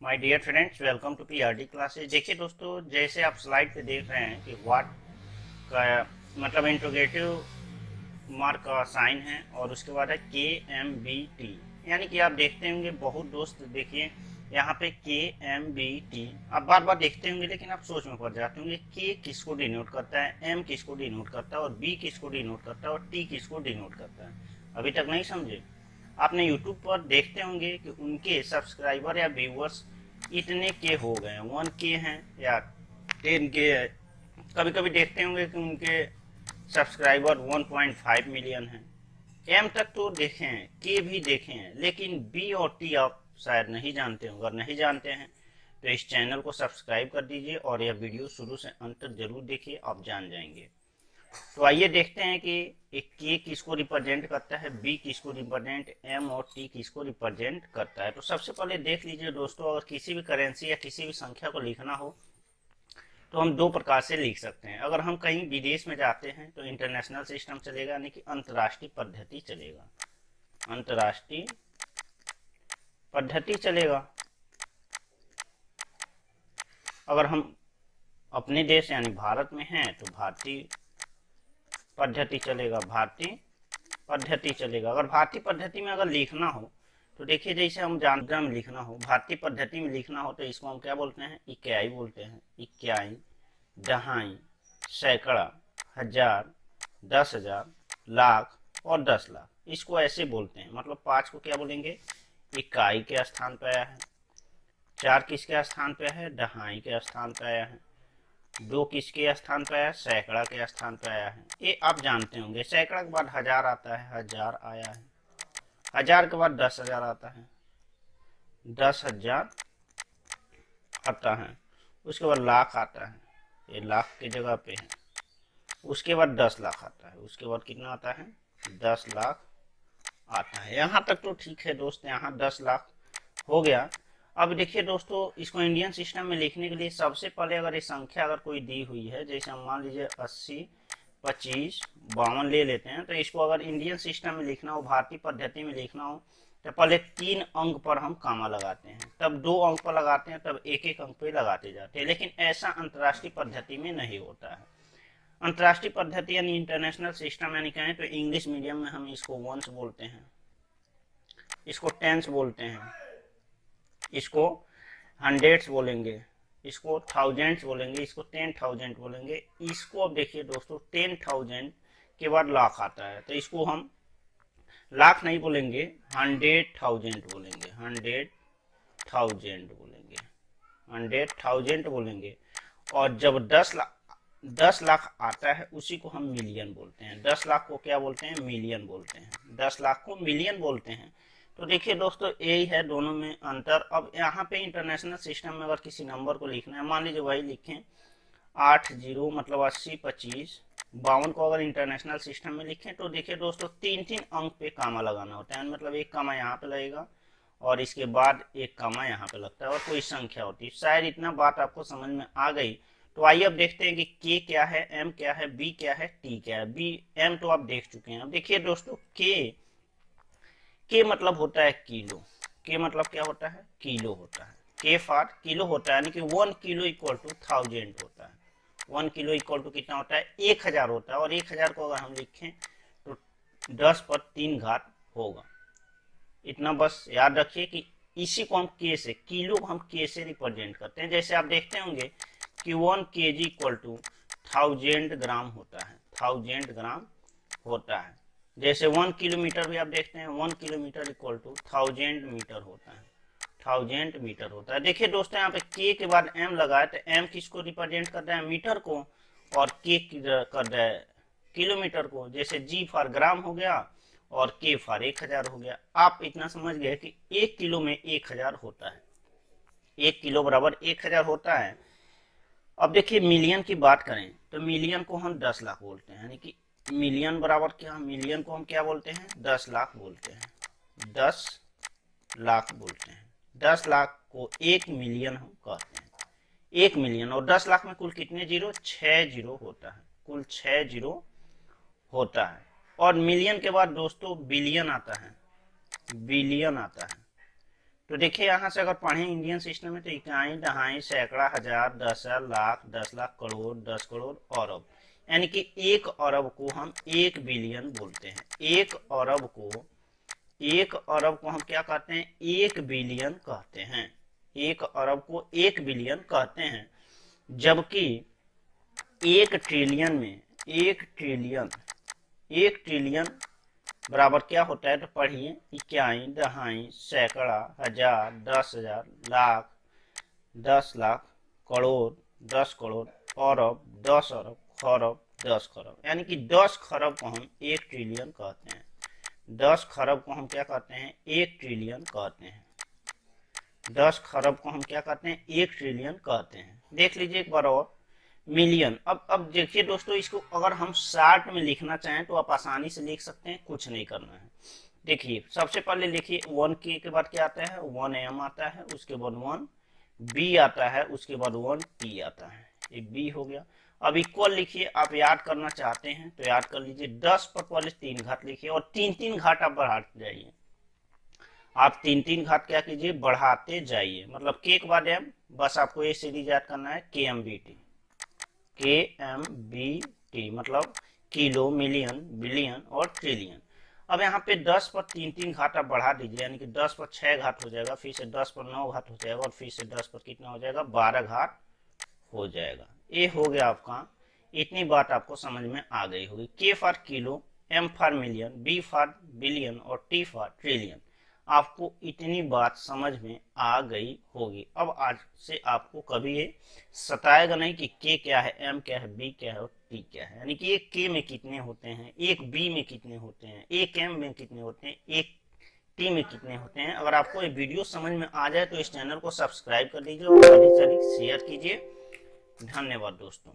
My dear friends, welcome to PRD classes. देखिए दोस्तों, जैसे आप स्लाइड पे देख रहे हैं कि व्हाट का मतलब इंट्रोगेटिव मार्क का साइन है और उसके बाद है KMBT। यानी कि आप देखते होंगे बहुत दोस्त, देखिए यहाँ पे KMBT आप बार बार देखते होंगे, लेकिन आप सोच में पड़ जाते होंगे के किसको डिनोट करता है, एम किसको डिनोट करता है और बी किसको डिनोट करता है और टी किसको डिनोट करता है। अभी तक नहीं समझे? आपने यूट्यूब पर देखते होंगे कि उनके सब्सक्राइबर या व्यूअर्स इतने के हो गए, 1K हैं या 10K है। कभी कभी देखते होंगे कि उनके सब्सक्राइबर 1.5 मिलियन हैं। एम तक तो देखे हैं, के भी देखे हैं, लेकिन बी और टी आप शायद नहीं जानते हो। अगर नहीं जानते हैं तो इस चैनल को सब्सक्राइब कर दीजिए और यह वीडियो शुरू से अंत तक जरूर देखिए, आप जान जाएंगे। तो आइए देखते हैं कि एक के किसको रिप्रेजेंट करता है, बी किसको रिप्रेजेंट, एम और टी किसको रिप्रेजेंट करता है। तो सबसे पहले देख लीजिए दोस्तों, अगर किसी भी करेंसी या किसी भी संख्या को लिखना हो तो हम दो प्रकार से लिख सकते हैं। अगर हम कहीं विदेश में जाते हैं तो इंटरनेशनल सिस्टम चलेगा, यानी कि अंतर्राष्ट्रीय पद्धति चलेगा, अंतर्राष्ट्रीय पद्धति चलेगा। अगर हम अपने देश यानी भारत में हैं तो भारतीय पद्धति चलेगा, भारतीय पद्धति चलेगा। अगर भारतीय पद्धति में अगर लिखना हो तो देखिए, जैसे हम जानते में लिखना हो, भारतीय पद्धति में लिखना हो तो इसको हम क्या बोलते हैं, इक्याई बोलते हैं। इक्याई, दहाई, सैकड़ा, हजार, 10,000, लाख और 10 लाख, इसको ऐसे बोलते हैं। मतलब 5 को क्या बोलेंगे, इकाई के स्थान पर आया है। 4 किसके स्थान पर है, दहाई के स्थान पर आया है। 2 किसके स्थान पर आया, सैकड़ा के स्थान पर आया है। ये आप जानते होंगे। सैकड़ा के बाद हजार आता है, हजार आया है। हजार के बाद 10,000 आता है, 10,000 आता है। उसके बाद लाख आता है, ये लाख की जगह पे है। उसके बाद 10 लाख आता है। उसके बाद कितना आता है, 10 लाख आता है। यहाँ तक तो ठीक है दोस्त, यहाँ 10 लाख हो गया। अब देखिए दोस्तों, इसको इंडियन सिस्टम में लिखने के लिए सबसे पहले अगर ये संख्या अगर कोई दी हुई है, जैसे हम मान लीजिए 80, 25, 52 ले लेते हैं, तो इसको अगर इंडियन सिस्टम में लिखना हो, भारतीय पद्धति में लिखना हो, तो पहले 3 अंक पर हम कामा लगाते हैं, तब 2 अंक पर लगाते हैं, तब एक एक अंक पे लगाते जाते हैं। लेकिन ऐसा अंतर्राष्ट्रीय पद्धति में नहीं होता है। अंतर्राष्ट्रीय पद्धति यानी इंटरनेशनल सिस्टम यानी कहें तो इंग्लिश मीडियम में हम इसको वंस बोलते हैं, इसको टेंस बोलते हैं, इसको हंड्रेड्स बोलेंगे, इसको थाउजेंड्स बोलेंगे, इसको 10,000 बोलेंगे। इसको अब देखिए दोस्तों, 10,000 के बाद लाख आता है, तो इसको हम लाख नहीं बोलेंगे, 100,000 बोलेंगे, 100,000 बोलेंगे, 100,000 बोलेंगे। और जब 10 लाख आता है उसी को हम मिलियन बोलते हैं। 10 लाख को क्या बोलते हैं, मिलियन बोलते हैं। 10 लाख को मिलियन बोलते हैं। तो देखिए दोस्तों, यही है दोनों में अंतर। अब यहाँ पे इंटरनेशनल सिस्टम में अगर किसी नंबर को लिखना है, मान लीजिए वही लिखें 80 मतलब 80, 25, 52 को अगर इंटरनेशनल सिस्टम में लिखें तो देखिए दोस्तों, 3 अंक पे कामा लगाना होता है। मतलब एक कामा यहाँ पे लगेगा और इसके बाद एक कामा यहाँ पे लगता है और कोई संख्या होती है। शायद इतना बात आपको समझ में आ गई। तो आइए अब देखते हैं कि के क्या है, एम क्या है, बी क्या है, टी क्या है। बी एम तो आप देख चुके हैं। अब देखिए दोस्तों, के मतलब होता है किलो। के मतलब क्या होता है, किलो होता है। के फॉर किलो होता है, यानी कि 1 किलो इक्वल टू 1000 होता है। 1 किलो इक्वल टू कितना होता है, 1000 होता है। और 1000 को अगर हम लिखें तो 10 पर 3 घात होगा। इतना बस याद रखिए कि इसी को हम के से, किलो को हम के से रिप्रेजेंट करते हैं। जैसे आप देखते होंगे कि 1 kg इक्वल टू 1000 ग्राम होता है, 1000 ग्राम होता है। जैसे 1 किलोमीटर भी आप देखते हैं, 1 किलोमीटर इक्वल टू 1000 मीटर होता है, 1000 मीटर होता है। देखिए दोस्तों, यहाँ पे के के बाद एम लगा है, तो एम किसको रिप्रेजेंट कर रहा है, मीटर को, और के कर रहा है किलोमीटर को। जैसे जी फॉर ग्राम हो गया और के फॉर 1000 हो गया। आप इतना समझ गए कि 1 किलो में 1000 होता है, 1 किलो बराबर 1000 होता है। अब देखिए मिलियन की बात करें तो मिलियन को हम 10 लाख बोलते हैं, यानी कि मिलियन बराबर क्या, मिलियन को हम क्या बोलते हैं, 10 लाख बोलते हैं, 10 लाख बोलते हैं। 10 लाख को 1 मिलियन हम कहते हैं, 1 मिलियन। और 10 लाख में कुल कितने जीरो, 6 जीरो होता है, कुल 6 जीरो होता है। और मिलियन के बाद दोस्तों बिलियन आता है, बिलियन आता है। तो देखिए यहाँ से अगर पढ़े इंडियन सिस्टम में तो इकाई, दहाई, सैकड़ा, हजार, 10,000, लाख, 10 लाख, करोड़, 10 करोड़, अरब। यानी कि 1 अरब को हम 1 बिलियन बोलते हैं। 1 अरब को हम क्या कहते हैं? 1 बिलियन कहते हैं। 1 अरब को 1 बिलियन कहते हैं। जबकि 1 ट्रिलियन में 1 ट्रिलियन बराबर क्या होता है? तो पढ़िए, इकाई, दहाई, सैकड़ा, हजार, 10,000, लाख, 10 लाख, करोड़, 10 करोड़, अरब, 10 अरब, खरब, 10 खरब। यानी कि 10 खरब को हम 1 ट्रिलियन कहते हैं। 10 खरब को हम क्या कहते हैं? 1 ट्रिलियन कहते हैं। 10 खरब को हम क्या कहते हैं? 1 ट्रिलियन कहते हैं। देख लीजिए एक बार और, मिलियन। अब देखिए दोस्तों, इसको अगर हम शॉर्ट में लिखना चाहें तो आप आसानी से लिख सकते हैं, कुछ नहीं करना है। देखिए सबसे पहले लिखिए 1K के बाद क्या आता है? 1M आता है, उसके बाद 1B आता है, उसके बाद 1T आता है। ये B हो गया। अब इक्वल लिखिए, आप याद करना चाहते हैं तो याद कर लीजिए। 10 पर पहले 3 घात लिखिए और 3 घाट आप बढ़ाते जाइए। आप 3 घाट क्या कीजिए? बढ़ाते जाइए। मतलब K के बाद M, बस आपको ये सीरीज याद करना है, KMBT। KMBT मतलब किलो, मिलियन, बिलियन और ट्रिलियन। अब यहाँ पे 10 पर 3 घाट आप बढ़ा दीजिए, यानी कि 10 पर 6 घाट हो जाएगा, फिर से 10 पर 9 घाट हो जाएगा और फिर से 10 पर कितना हो जाएगा? 12 घाट हो जाएगा। ये हो गया आपका। इतनी बात आपको समझ में आ गई होगी। K for kilo, M for million, B for billion और T फॉर ट्रिलियन। आपको इतनी बात समझ में आ गई होगी। अब आज से आपको कभी ये सताएगा नहीं कि K क्या है, M क्या है, B क्या है और T क्या है। यानी कि एक K में कितने होते हैं, एक B में कितने होते हैं, एक M में कितने होते हैं, एक T में कितने होते हैं। अगर आपको ये वीडियो समझ में आ जाए तो इस चैनल को सब्सक्राइब कर दीजिए और अधिक से अधिक शेयर कीजिए। धन्यवाद दोस्तों।